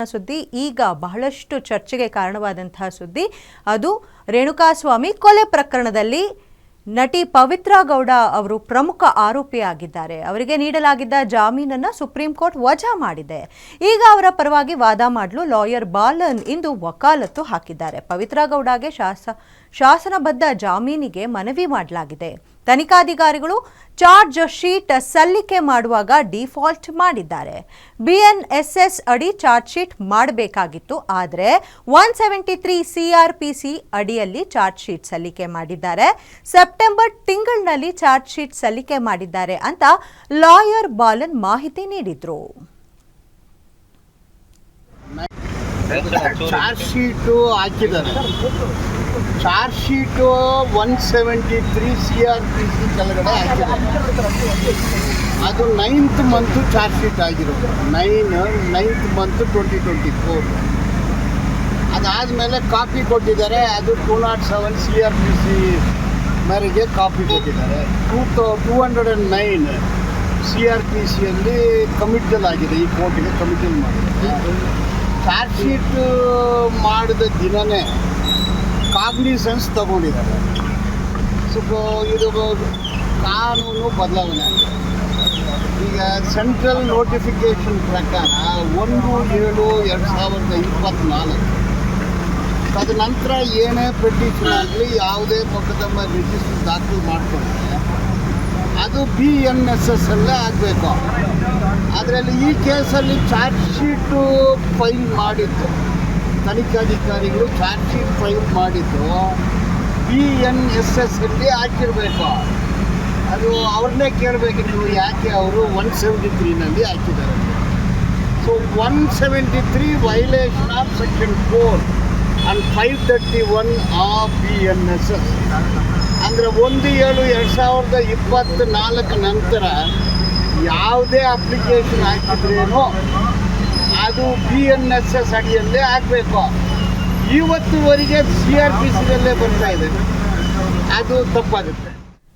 ಸುದ್ದಿ ಈಗ ಬಹಳಷ್ಟು ಚರ್ಚೆಗೆ ಕಾರಣವಾದಂತಹ ಸುದ್ದಿ ಅದು ರೇಣುಕಾಸ್ವಾಮಿ ಕೊಲೆ ಪ್ರಕರಣದಲ್ಲಿ ನಟಿ ಪವಿತ್ರಾ ಗೌಡ ಅವರು ಪ್ರಮುಖ ಆರೋಪಿಯಾಗಿದ್ದಾರೆ. ಅವರಿಗೆ ನೀಡಲಾಗಿದ್ದ ಜಾಮೀನನ್ನು ಸುಪ್ರೀಂ ಕೋರ್ಟ್ ವಜಾ ಮಾಡಿದೆ. ಈಗ ಅವರ ಪರವಾಗಿ ವಾದ ಮಾಡಲು ಲಾಯರ್ ಬಾಲನ್ ಇಂದು ವಕಾಲತ್ತು ಹಾಕಿದ್ದಾರೆ. ಪವಿತ್ರಾ ಗೌಡಗೆ ಶಾಸನಬದ್ಧ ಜಾಮೀನಿಗೆ ಮನವಿ ಮಾಡಲಾಗಿದೆ. ತನಿಖಾಧಿಕಾರಿಗಳು ಚಾರ್ಜ್ ಶೀಟ್ ಸಲ್ಲಿಕೆ ಮಾಡುವಾಗ ಡಿಫಾಲ್ಟ್ ಮಾಡಿದ್ದಾರೆ. BNSS ಅಡಿ ಚಾರ್ಜ್ ಶೀಟ್ ಮಾಡಬೇಕಾಗಿತ್ತು, ಆದರೆ 173 CRPC ಅಡಿಯಲ್ಲಿ ಚಾರ್ಜ್ ಶೀಟ್ ಸಲ್ಲಿಕೆ ಮಾಡಿದ್ದಾರೆ. ಸೆಪ್ಟೆಂಬರ್ ತಿಂಗಳಿನಲ್ಲಿ ಚಾರ್ಜ್ ಶೀಟ್ ಸಲ್ಲಿಕೆ ಮಾಡಿದ್ದಾರೆ ಅಂತ ಲಾಯರ್ ಬಾಲನ್ ಮಾಹಿತಿ ನೀಡಿದ್ರು. ಚಾರ್ಜ್ ಶೀಟು ಹಾಕಿದ್ದಾರೆ. ಚಾರ್ಜ್ ಶೀಟು 173 CRPC ಕೆಳಗಡೆ ಹಾಕಿದ್ದಾರೆ. ಅದು 9th ಮಂತು ಚಾರ್ಜ್ ಶೀಟ್ ಆಗಿರೋದು. 9th month 2024. ಅದಾದಮೇಲೆ ಕಾಪಿ ಕೊಟ್ಟಿದ್ದಾರೆ. ಅದು 207 CRPC ಮೇರೆಗೆ ಕಾಪಿ ಕೊಟ್ಟಿದ್ದಾರೆ. 209 CRPCಯಲ್ಲಿ ಕಮಿಟಲ್ ಆಗಿದೆ. ಈ ಕೋರ್ಟಿಗೆ ಕಮಿಟಲ್ ಮಾಡಿದ್ದಾರೆ. ಚಾರ್ಜ್ ಶೀಟ್ ಮಾಡಿದ ದಿನವೇ ಕಾಗ್ನಿಸೆನ್ಸ್ ತಗೊಂಡಿದ್ದಾರೆ. ಸ್ವಲ್ಪ ಇದು ಕಾನೂನು ಬದಲಾವಣೆ ಆಗಿದೆ. ಈಗ ಸೆಂಟ್ರಲ್ ನೋಟಿಫಿಕೇಷನ್ ಪ್ರಕಾರ 1/7/2024 ತದನಂತರ ಏನೇ ಪೆಟಿಷನ್ ಆಗಲಿ ಯಾವುದೇ ಮೊಕದ್ದಮೆ ರಿಜಿಸ್ಟರ್ ದಾಖಲು ಮಾಡಿಕೊಂಡ್ರೆ ಅದು BNSS ಅಲ್ಲೇ ಆಗಬೇಕು. ಅದರಲ್ಲಿ ಈ ಕೇಸಲ್ಲಿ ಚಾರ್ಜ್ ಶೀಟು ಫೈಲ್ ಮಾಡಿದ್ದು, ತನಿಖಾಧಿಕಾರಿಗಳು ಚಾರ್ಜ್ ಶೀಟ್ ಫೈಲ್ ಮಾಡಿದ್ದು BNSS ಅಲ್ಲಿ ಹಾಕಿರಬೇಕು. ಅದು ಅವ್ರನ್ನೇ ಕೇಳಬೇಕು ನೀವು, ಯಾಕೆ ಅವರು 173ನಲ್ಲಿ ಹಾಕಿದ್ದಾರೆ. So 173 violation of section 4 and 531 of BNSS. ಅಂದರೆ 1/7/2024 ನಂತರ ಯಾವುದೇ ಅಪ್ಲಿಕೇಶನ್ ಹಾಕಿದ್ರೇನೋ ಅದು BNSS ಅಡಿಯಲ್ಲೇ ಆಗಬೇಕು. ಇವತ್ತುವರೆಗೆ CRPCದಲ್ಲೇ ಬರ್ತಾ ಇದೆ. ಅದು ತಪ್ಪಾಗುತ್ತೆ.